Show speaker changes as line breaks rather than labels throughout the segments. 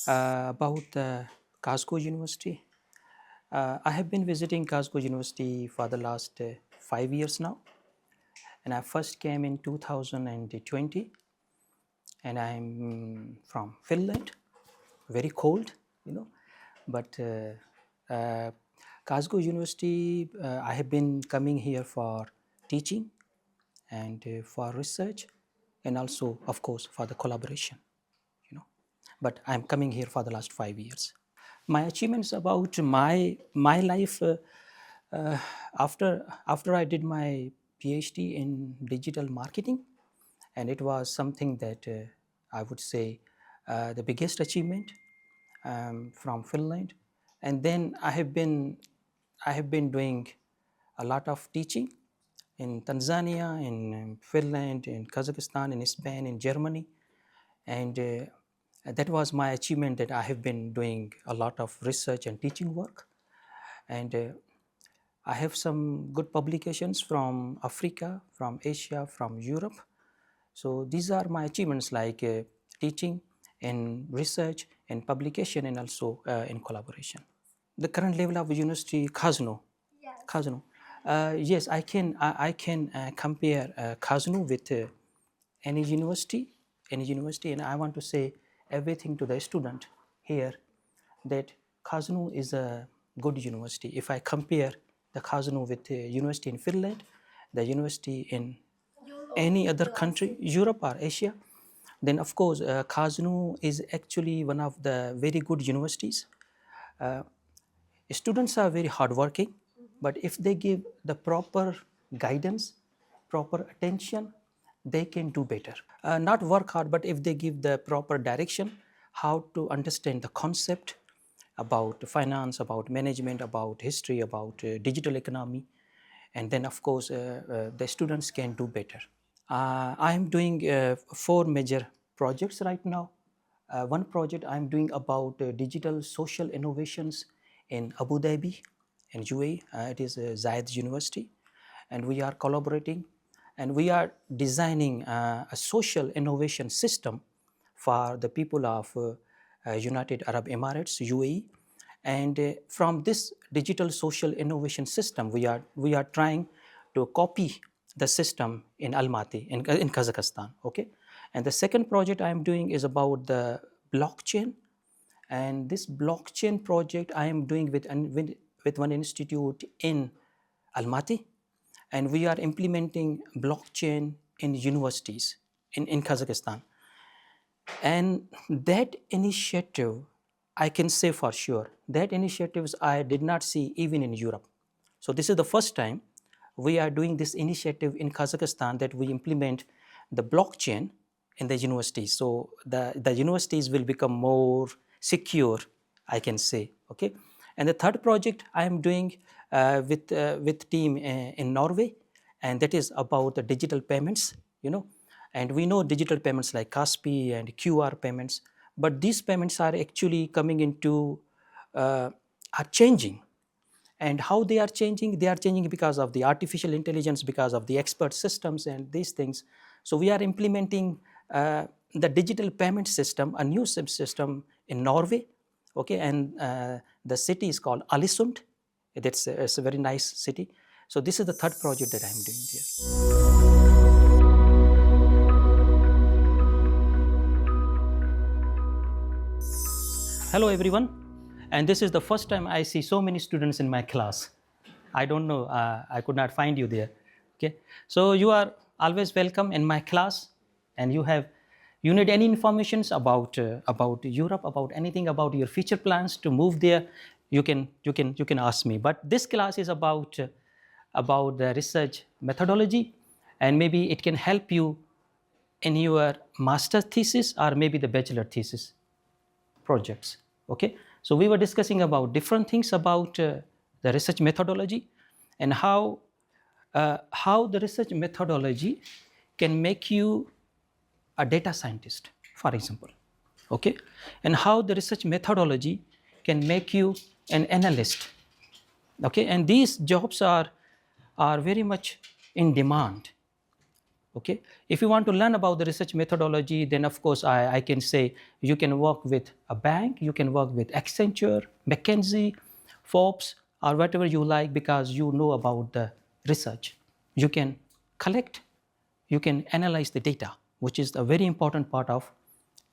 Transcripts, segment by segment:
About Glasgow University. I have been visiting Glasgow University for the last 5 years now, and I first came in 2020, and I'm from Finland, very cold, but Glasgow University, I have been coming here for teaching and for research, and also, of course, for the collaboration. But I'm coming here for the last 5 years. My achievements about my life after I did my PhD in digital marketing, and it was something that I would say the biggest achievement from Finland. And then I have been doing a lot of teaching in Tanzania, in Finland, in Kazakhstan, in Spain, in Germany, and that was my achievement, that I have been doing a lot of research and teaching work. And I have some good publications from Africa, from Asia, from Europe. So these are my achievements, like teaching and research and publication, and also in collaboration. The current level of university, Kazno.
Yes.
Kazno. Yes, I can compare Kazno with any university, and I want to say everything to the student here, that Kazno is a good university. If I compare the Kazno with the university in Finland, the university in any other country, Europe or Asia, then of course Kazno is actually one of the very good universities. Students are very hardworking, but if they give the proper guidance, proper attention, they can do better. Not work hard, but if they give the proper direction, how to understand the concept about finance, about management, about history, about digital economy, and then of course the students can do better. I am doing 4 major projects right now. One project I am doing about digital social innovations in Abu Dhabi, in UAE. It is Zayed University, and we are collaborating. And we are designing a social innovation system for the people of United Arab Emirates, UAE. And from this digital social innovation system, we are trying to copy the system in Almaty, in Kazakhstan. Okay. And the second project I am doing is about the blockchain. And this blockchain project I am doing with one institute in Almaty. And we are implementing blockchain in universities in Kazakhstan. And that initiative, I can say for sure, that initiatives I did not see even in Europe. So this is the first time we are doing this initiative in Kazakhstan, that we implement the blockchain in the universities. So the universities will become more secure, I can say. Okay. And the third project I am doing with team in Norway, and that is about the digital payments, And we know digital payments like Kaspi and QR payments, but these payments are actually coming into, are changing. And how they are changing? They are changing because of the artificial intelligence, because of the expert systems and these things. So we are implementing the digital payment system, a new system in Norway. Okay, and the city is called Alisund. It's a very nice city. So this is the third project that I'm doing here. Hello everyone, and this is the first time I see so many students in my class. I don't know, I could not find you there. Okay, so you are always welcome in my class, and you need any information about Europe, about anything, about your future plans to move there, you can ask me. But this class is about the research methodology, and maybe it can help you in your master thesis or maybe the bachelor thesis projects. Okay, so we were discussing about different things about the research methodology, and how the research methodology can make you a data scientist, for example. Okay, and how the research methodology can make you an analyst. Okay, and these jobs are very much in demand. Okay, if you want to learn about the research methodology, then of course I can say you can work with a bank, you can work with Accenture, McKinsey, Forbes, or whatever you like, because you know about the research. You can collect, you can analyze the data, which is a very important part of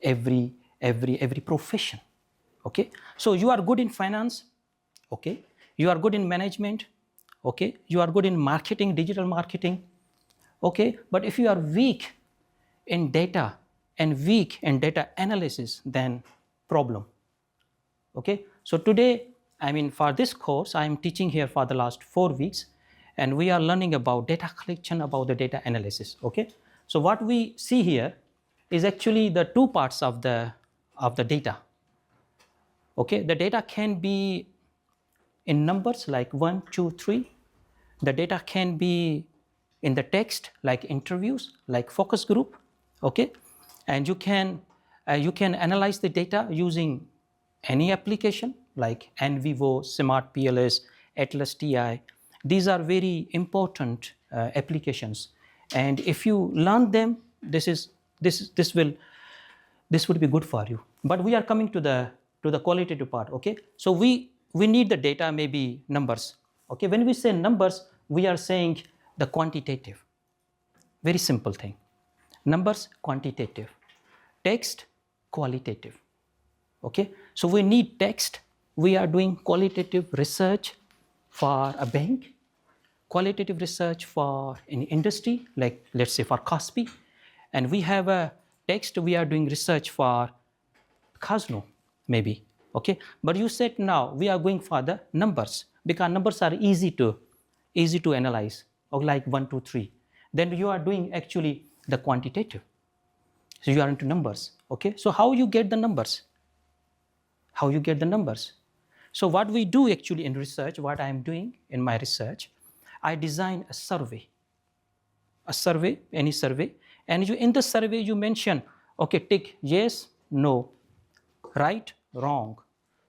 every profession. Okay, so you are good in finance, okay, you are good in management, okay, you are good in marketing, digital marketing, okay, but if you are weak in data and weak in data analysis, then problem. Okay, so today, I mean, for this course, I am teaching here for the last 4 weeks, and we are learning about data collection, about the data analysis. Okay, so what we see here is actually the two parts of the data. Okay, the data can be in numbers like 1, 2, 3. The data can be in the text like interviews, like focus group. Okay, and you can analyze the data using any application like NVivo, Smart PLS, Atlas TI. These are very important applications, and if you learn them, this would be good for you. But we are coming to the qualitative part. Okay, so we need the data, maybe numbers. Okay, when we say numbers, we are saying the quantitative. Very simple thing. Numbers, quantitative. Text, qualitative. Okay, so we need text. We are doing qualitative research for a bank, qualitative research for an industry, like let's say for Cosby, and we have a text. We are doing research for Casino, maybe. Okay, but you said now we are going for the numbers, because numbers are easy to analyze, or like 1, 2, 3. Then you are doing actually the quantitative. So you are into numbers. Okay, so how you get the numbers? How you get the numbers? So what we do actually in research, what I am doing in my research, I design a survey, any survey, and you in the survey you mention, okay, tick yes, no, right, wrong.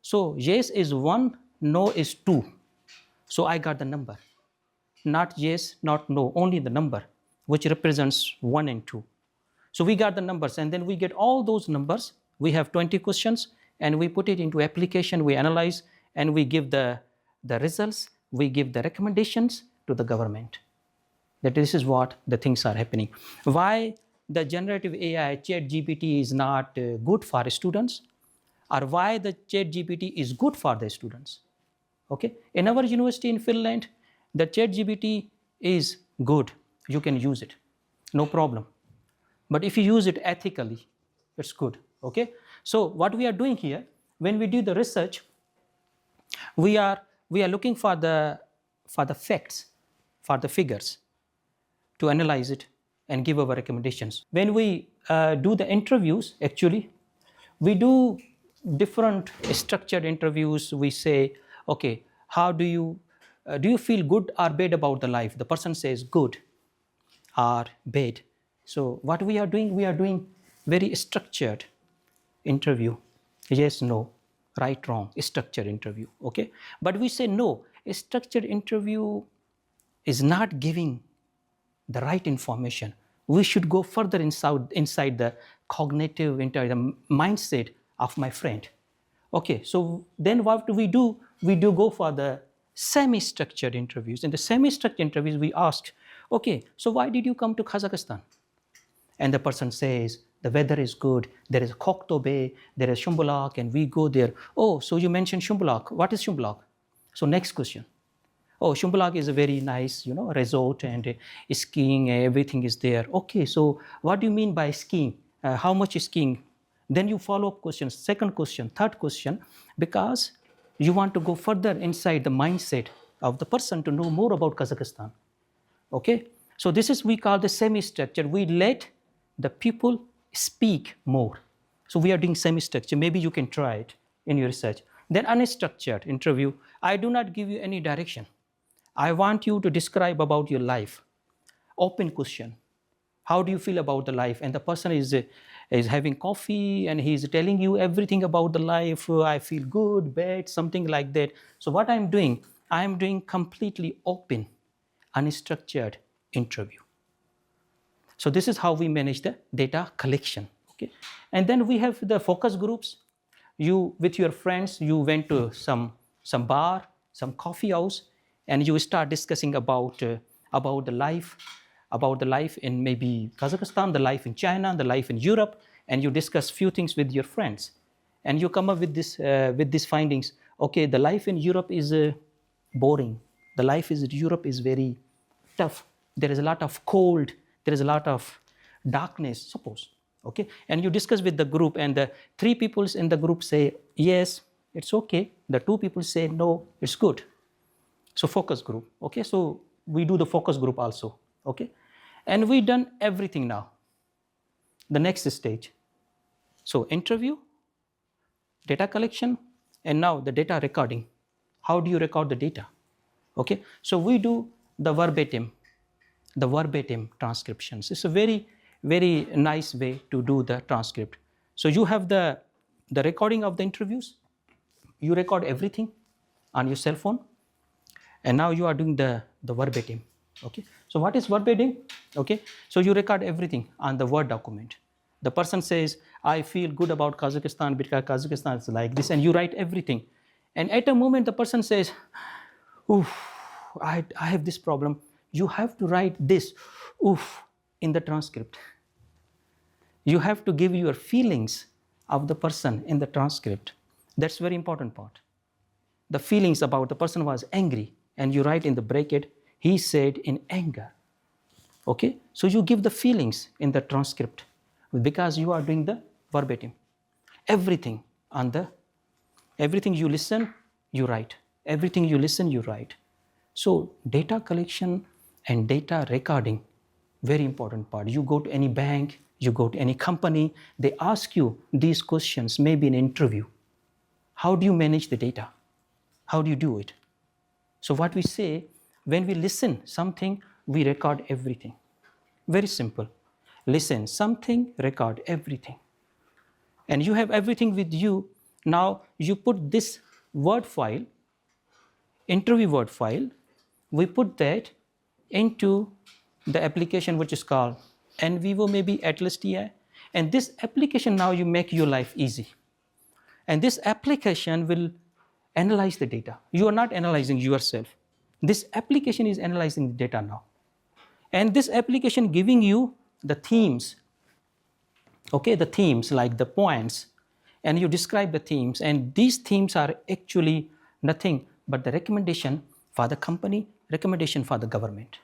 So yes is 1, no is 2. So I got the number. Not yes, not no, only the number, which represents 1 and 2. So we got the numbers, and then we get all those numbers. We have 20 questions, and we put it into application, we analyze, and we give the results, we give the recommendations to the government. That this is what the things are happening. Why the generative AI, ChatGPT, is not good for students, or why the ChatGPT is good for the students. Okay, in our university in Finland, the ChatGPT is good. You can use it, no problem. But if you use it ethically, it's good. Okay, so what we are doing here, when we do the research, we are looking for the facts, for the figures, to analyze it and give our recommendations. When we do the interviews, actually, we do different structured interviews. We say, okay, how do you feel good or bad about the life? The person says good or bad. So what we are doing very structured interview. Yes, no, right, wrong, structured interview. Okay, but we say no, a structured interview is not giving the right information. We should go further inside the cognitive, into the mindset of my friend. Okay, so then what do? We do go for the semi-structured interviews. In the semi-structured interviews, we ask, okay, so why did you come to Kazakhstan? And the person says, the weather is good, there is Kokto Bay, there is Shumbulak, and we go there. Oh, so you mentioned Shumbulak. What is Shumbulak? So next question. Oh, Shumbulak is a very nice, resort, and skiing, everything is there. Okay, so what do you mean by skiing? How much is skiing? Then you follow up questions, second question, third question, because you want to go further inside the mindset of the person to know more about Kazakhstan. Okay, so this is we call the semi-structure. We let the people speak more. So we are doing semi-structure. Maybe you can try it in your research. Then unstructured interview. I do not give you any direction. I want you to describe about your life. Open question. How do you feel about the life? And the person is having coffee and he's telling you everything about the life. I feel good, bad, something like that. So what I'm doing completely open, unstructured interview. So this is how we manage the data collection. Okay, and then we have the focus groups. You, with your friends, you went to some bar, some coffee house, and you start discussing about the life in maybe Kazakhstan, the life in China, the life in Europe, and you discuss few things with your friends, and you come up with these findings. Okay, the life in Europe is boring. The life in Europe is very tough. There is a lot of cold. There is a lot of darkness, suppose. Okay, and you discuss with the group, and the 3 people in the group say, yes, it's okay. The 2 people say, no, it's good. So focus group. Okay, so we do the focus group also. Okay, and we done everything now. The next stage. So interview, data collection, and now the data recording. How do you record the data? Okay, so we do the verbatim transcriptions. It's a very, very nice way to do the transcript. So you have the recording of the interviews. You record everything on your cell phone, and now you are doing the verbatim. Okay, so what is verbatim? Okay, so you record everything on the Word document. The person says, I feel good about Kazakhstan because Kazakhstan is like this, and you write everything. And at a moment, the person says, oof, I have this problem. You have to write this, oof, in the transcript. You have to give your feelings of the person in the transcript. That's very important part. The feelings about the person was angry, and you write in the bracket, he said in anger. Okay, so you give the feelings in the transcript because you are doing the verbatim. Everything you listen, you write. Everything you listen, you write. So data collection and data recording, very important part. You go to any bank, you go to any company, they ask you these questions, maybe in an interview. How do you manage the data? How do you do it? So what we say, when we listen something, we record everything. Very simple. Listen something, record everything. And you have everything with you. Now you put this Word file, interview Word file, we put that into the application which is called NVivo, maybe Atlas TI. And this application, now you make your life easy. And this application will analyze the data. You are not analyzing yourself. This application is analyzing the data now. And this application giving you the themes, okay, the themes like the points, and you describe the themes. And these themes are actually nothing but the recommendation for the company, recommendation for the government.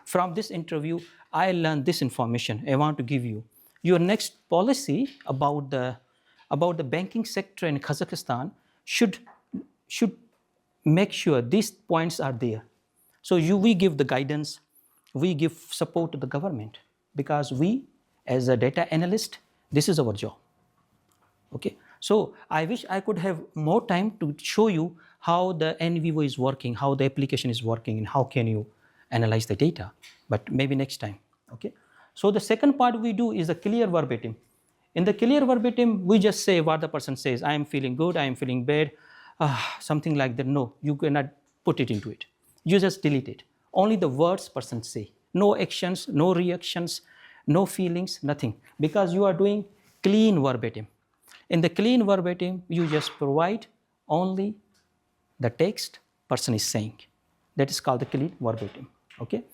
From this interview, I learned this information. I want to give you. Your next policy about the banking sector in Kazakhstan should make sure these points are there. So we give the guidance, we give support to the government, because we, as a data analyst, this is our job. Okay, so I wish I could have more time to show you how the NVivo is working, how the application is working, and how can you analyze the data, but maybe next time. Okay, so the second part we do is the clear verbatim. In the clear verbatim, we just say what the person says. I am feeling good, I am feeling bad, something like that. No, you cannot put it into it. You just delete it. Only the words person say. No actions, no reactions, no feelings, nothing. Because you are doing clean verbatim. In the clean verbatim, you just provide only the text person is saying. That is called the clean verbatim. Okay?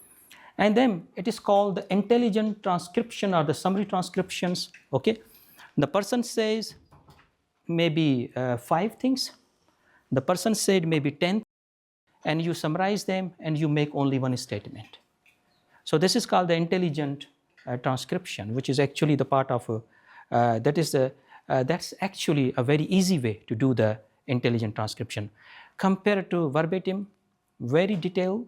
And then it is called the intelligent transcription or the summary transcriptions. Okay? The person says maybe 5 things. The person said maybe 10, and you summarize them and you make only one statement. So this is called the intelligent transcription, which is actually the part of that's actually a very easy way to do the intelligent transcription. Compared to verbatim, very detailed,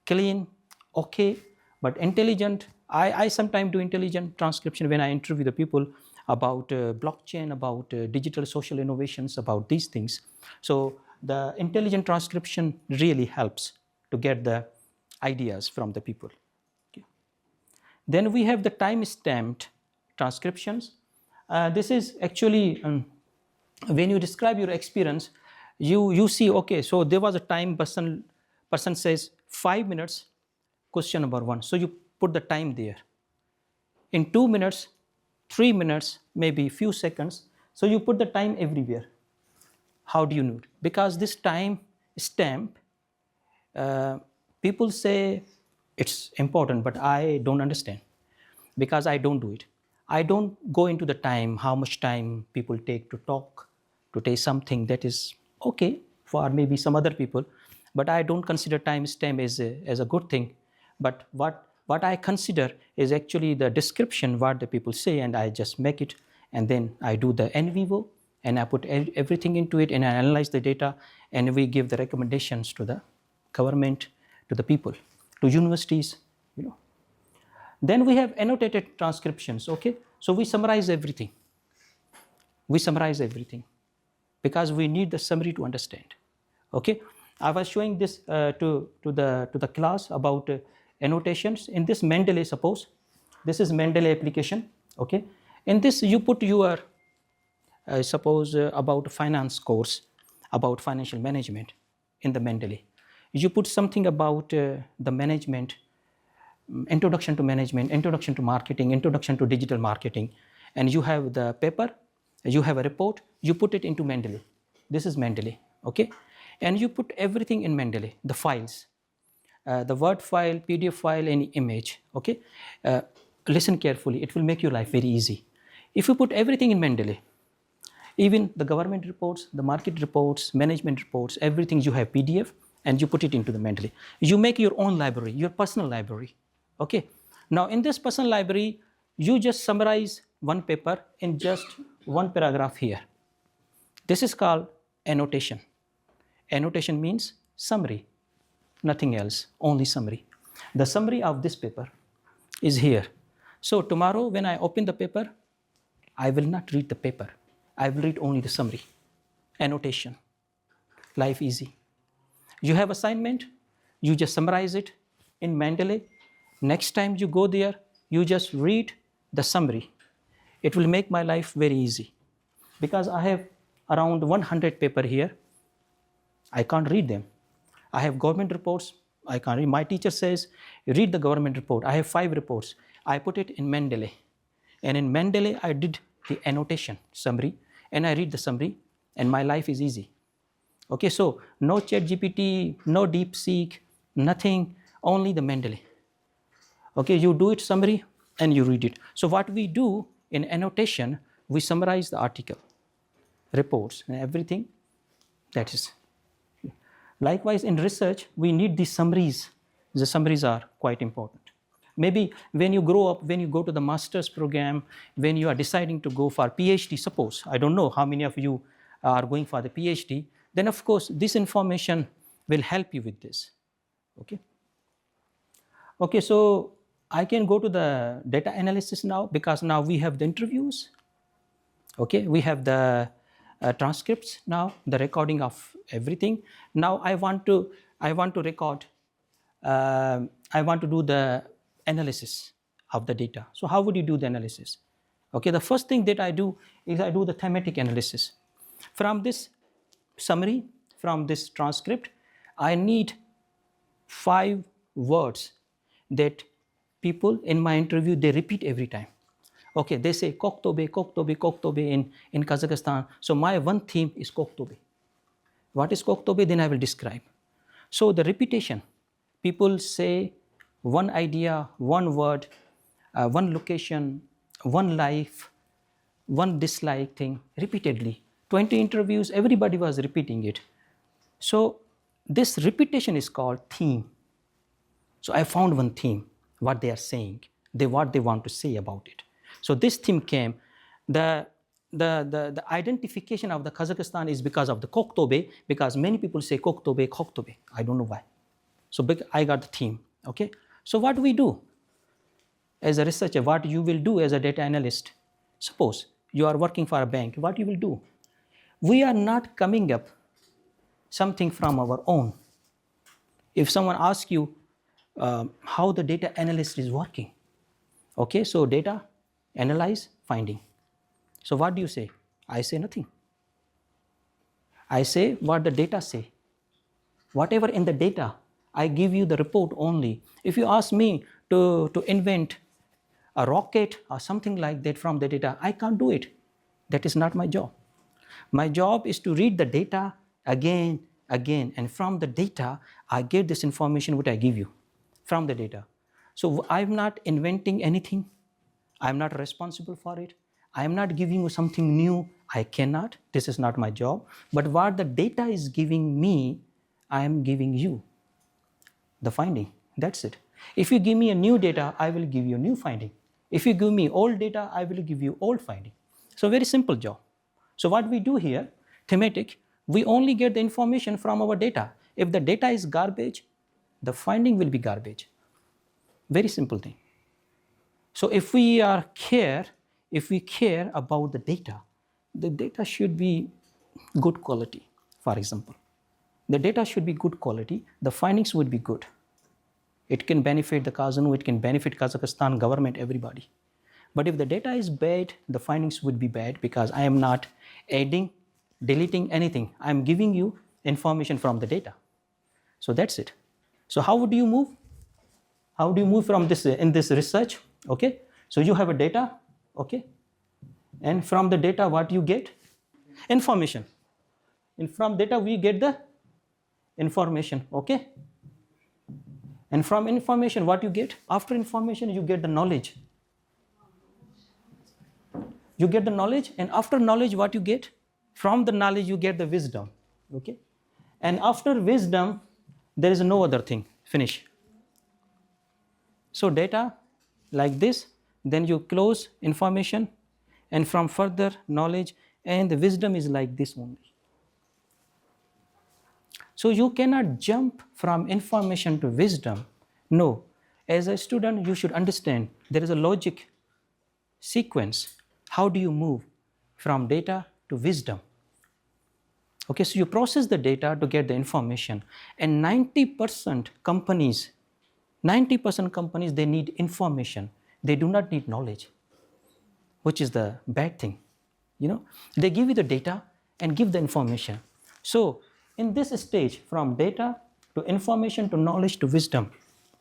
clean, okay, but intelligent. I sometimes do intelligent transcription when I interview the people about blockchain, about digital social innovations, about these things. So the intelligent transcription really helps to get the ideas from the people. Okay. Then we have the time-stamped transcriptions. This is actually, when you describe your experience, you see, okay, so there was a time person says 5 minutes, question number 1. So you put the time there. In 2 minutes, 3 minutes, maybe few seconds. So you put the time everywhere. How do you know? Because this time stamp, people say it's important, but I don't understand because I don't do it. I don't go into the time, how much time people take to talk, to take something that is okay for maybe some other people, but I don't consider time stamp as a good thing. But what I consider is actually the description, what the people say, and I just make it, and then I do the en vivo, and I put everything into it, and I analyze the data, and we give the recommendations to the government, to the people, to universities, you know. Then we have annotated transcriptions, okay? So we summarize everything. We summarize everything because we need the summary to understand, okay? I was showing this to the class about annotations. In this Mendeley, suppose, this is Mendeley application, okay? In this you put your, suppose about finance course, about financial management in the Mendeley. You put something about the management, introduction to management, introduction to marketing, introduction to digital marketing, and you have the paper, you have a report, you put it into Mendeley. This is Mendeley, okay? And you put everything in Mendeley, the files, the Word file, PDF file, any image, okay? Listen carefully, it will make your life very easy. If you put everything in Mendeley, even the government reports, the market reports, management reports, everything you have PDF, and you put it into the Mendeley. You make your own library, your personal library, okay? Now in this personal library, you just summarize one paper in just one paragraph here. This is called annotation. Annotation means summary, nothing else, only summary. The summary of this paper is here. So tomorrow when I open the paper, I will not read the paper. I will read only the summary, annotation, life easy. You have assignment, you just summarize it in Mendeley. Next time you go there, you just read the summary. It will make my life very easy because I have around 100 paper here. I can't read them. I have government reports, I can't read. My teacher says, read the government report. I have 5 reports. I put it in Mendeley. And in Mendeley, I did the annotation, summary, and I read the summary, and my life is easy. Okay, so no ChatGPT, no DeepSeek, nothing, only the Mendeley. Okay, you do it summary and you read it. So what we do in annotation, we summarize the article, reports, and everything. That is. Likewise, in research, we need these summaries. The summaries are quite important. Maybe when you grow up, when you go to the master's program, when you are deciding to go for PhD, suppose, I don't know how many of you are going for the PhD, then of course, this information will help you with this, okay? Okay, so I can go to the data analysis now because now we have the interviews, okay? We have the transcripts now, the recording of everything. Now I want to record, I want to do the analysis of the data. So how would you do the analysis? Okay, the first thing that I do is I do the thematic analysis. From this summary, from this transcript, I need 5 words that people in my interview, they repeat every time. Okay, they say Koktobe, Koktobe, Koktobe in Kazakhstan. So my one theme is Koktobe. What is Koktobe? Then I will describe. So the repetition, people say one idea, one word, one location, one life, one dislike thing repeatedly. 20 interviews, everybody was repeating it. So this repetition is called theme. So I found one theme, what they are saying, what they want to say about it. So this theme came, the identification of the Kazakhstan is because of the Koktobe, because many people say Koktobe, Koktobe. I don't know why. So I got the theme, okay? So what do we do as a researcher? What you will do as a data analyst? Suppose you are working for a bank, what you will do? We are not coming up something from our own. If someone asks you how the data analyst is working, okay, so data, analyze, finding. So what do you say? I say nothing. I say what the data say. Whatever in the data, I give you the report only. If you ask me to invent a rocket or something like that from the data. I can't do it. That is not my job. My job is to read the data again, and from the data, I get this information which I give you from the data. So I'm not inventing anything. I'm not responsible for it. I'm not giving you something new. I cannot. This is not my job. But what the data is giving me, I am giving you the finding. That's it. If you give me a new data, I will give you a new finding. If you give me old data, I will give you old finding. So very simple job. So what we do here, thematic, we only get the information from our data. If the data is garbage, the finding will be garbage. Very simple thing. So if we care about the data should be good quality, for example. The data should be good quality, the findings would be good. It can benefit the KZNU, it can benefit Kazakhstan government, everybody. But if the data is bad, the findings would be bad because I am not adding, deleting anything. I am giving you information from the data. So that's it. So how would you move? How do you move from this in this research? Okay. So you have a data, okay. And from the data, what you get? Information. And from data, we get the information, okay. And from information, what you get? After information, you get the knowledge. You get the knowledge, and after knowledge, what you get? From the knowledge, you get the wisdom, okay? And after wisdom, there is no other thing. Finish. So data, like this, then you close information, and from further knowledge, and the wisdom is like this only. So you cannot jump from information to wisdom. No. As a student, you should understand there is a logic sequence. How do you move from data to wisdom? Okay, so you process the data to get the information. And 90% companies, they need information. They do not need knowledge, which is the bad thing. You know, they give you the data and give the information. So in this stage, from data to information to knowledge to wisdom,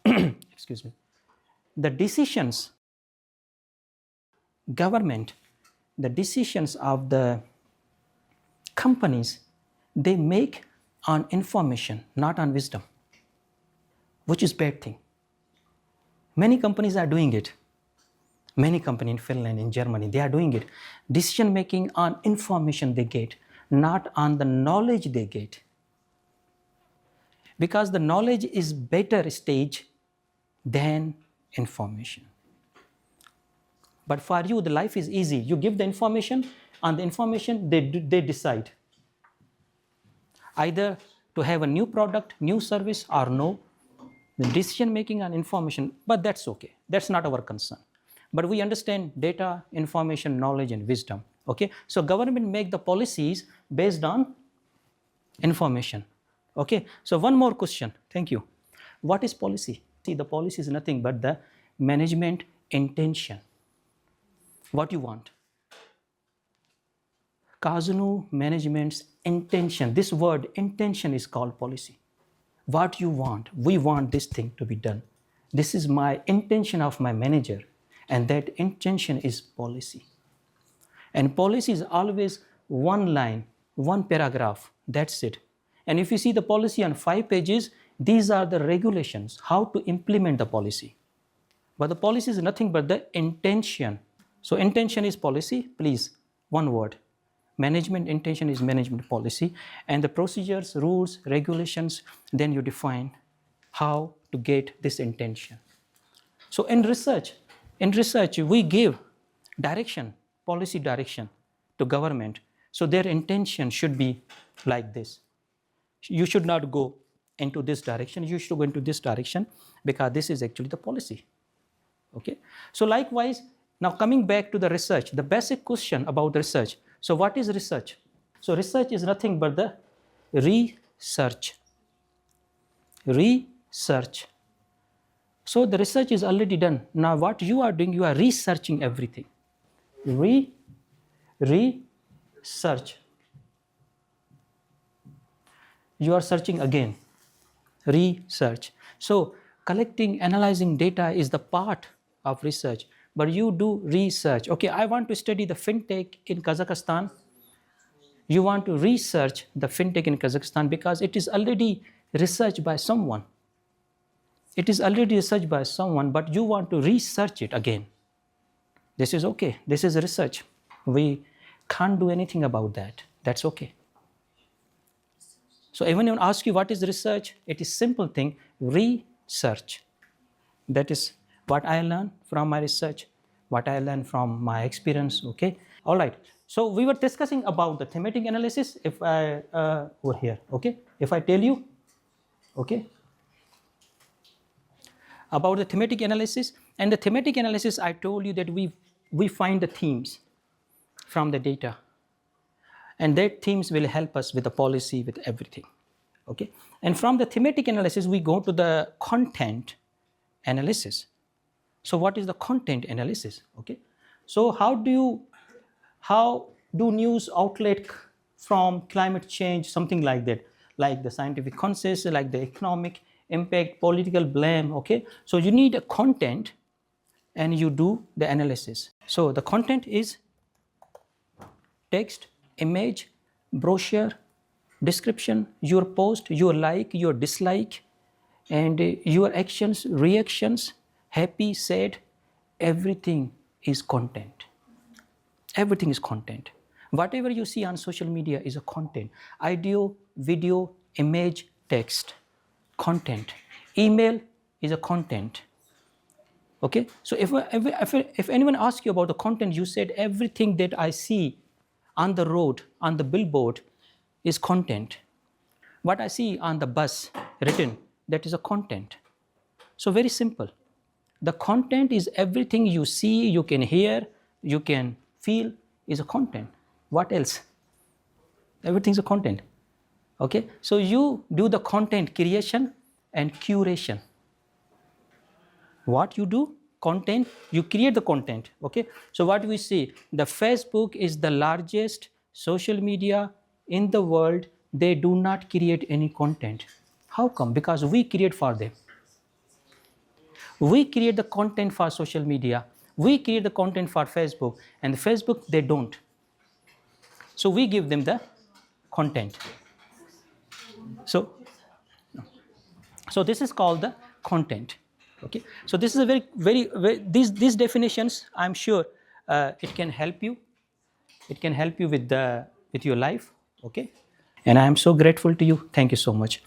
excuse me, the decisions, government, the decisions of the companies, they make on information, not on wisdom, which is bad thing. Many companies are doing it. Many companies in Finland, in Germany, they are doing it. Decision making on information they get, not on the knowledge they get. Because the knowledge is better stage than information. But for you, the life is easy. You give the information, on the information, they decide. Either to have a new product, new service, or no. The decision making on information, but that's okay. That's not our concern. But we understand data, information, knowledge, and wisdom. Okay? So government make the policies based on information. Okay? So one more question. Thank you. What is policy? See, the policy is nothing but the management intention. What you want. KZNU management's intention. This word intention is called policy. What you want. We want this thing to be done. This is my intention of my manager. And that intention is policy. And policy is always one line, one paragraph. That's it. And if you see the policy on 5 pages, these are the regulations, how to implement the policy. But the policy is nothing but the intention. So intention is policy, please, one word. Management intention is management policy. And the procedures, rules, regulations, then you define how to get this intention. So in research, we give direction, policy direction to government. So their intention should be like this. You should not go into this direction. You should go into this direction because this is actually the policy. Okay. So likewise, now coming back to the research, the basic question about research. So what is research? So research is nothing but the research. Research. So the research is already done. Now what you are doing, you are researching everything. Research. You are searching again. Research. So collecting, analyzing data is the part of research, but you do research. Okay, I want to study the fintech in Kazakhstan. You want to research the fintech in Kazakhstan because it is already researched by someone. It is already researched by someone, but you want to research it again. This is okay. This is research. We can't do anything about that. That's okay. So even when I ask you what is research, it is simple thing, research. That is what I learned from my research, what I learned from my experience, okay? All right, so we were discussing about the thematic analysis, if I, over here, okay? If I tell you, okay? About the thematic analysis, and the thematic analysis, I told you that we find the themes from the data. And that themes will help us with the policy, with everything, okay? And from the thematic analysis, we go to the content analysis. So what is the content analysis, okay? So how do news outlet from climate change, something like that, like the scientific consensus, like the economic impact, political blame, okay? So you need a content and you do the analysis. So the content is text, image, brochure, description, your post, your like, your dislike, and your actions, reactions, happy, sad, everything is content. Everything is content. Whatever you see on social media is a content. Audio, video, image, text, content. Email is a content. Okay? So if anyone asks you about the content, you said everything that I see on the road, on the billboard, is content. What I see on the bus written, that is a content. So very simple. The content is everything you see, you can hear, you can feel, is a content. What else? Everything is a content. Okay? So you do the content creation and curation. What you do? Content, you create the content, okay? So what we see, the Facebook is the largest social media in the world. They do not create any content. How come? Because we create for them. We create the content for social media. We create the content for Facebook, and the Facebook, they don't. So we give them the content. So this is called the content. Okay, so this is a very these definitions. I'm sure it can help you. It can help you with your life. Okay, and I am so grateful to you. Thank you so much.